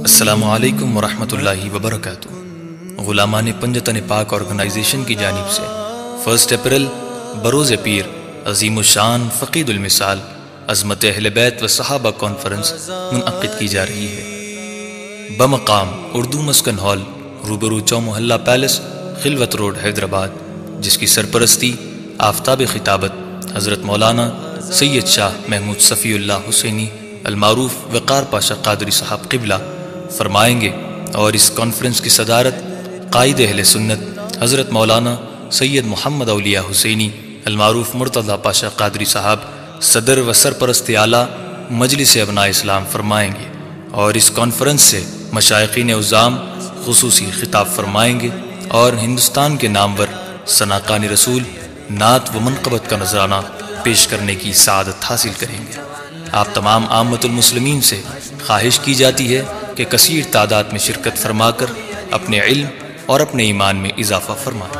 السلام علیکم ورحمۃ اللہ وبرکاتہ۔ غلامان پنجتن پاک آرگنائزیشن کی جانب سے 1 اپریل بروز پیر عظیم الشان فقید المثال عظمت اہل بیت و صحابہ کانفرنس منعقد کی جا رہی ہے بمقام اردو مسکن ہال، روبرو چو محلہ پیلس، خلوت روڈ، حیدرآباد، جس کی سرپرستی آفتاب خطابت حضرت مولانا سید شاہ محمود صفی اللہ حسینی المعروف وقار پاشا قادری صاحب قبلہ فرمائیں گے، اور اس کانفرنس کی صدارت قائد اہل سنت حضرت مولانا سید محمد اولیاء حسینی المعروف مرتضی پاشا قادری صاحب صدر و سرپرست اعلیٰ مجلس ابناء اسلام فرمائیں گے، اور اس کانفرنس سے مشائقین عظام خصوصی خطاب فرمائیں گے اور ہندوستان کے نامور ثناء رسول نعت و منقبت کا نذرانہ پیش کرنے کی سعادت حاصل کریں گے۔ آپ تمام عامت المسلمین سے خواہش کی جاتی ہے کہ کثیر تعداد میں شرکت فرما کر اپنے علم اور اپنے ایمان میں اضافہ فرمائیں۔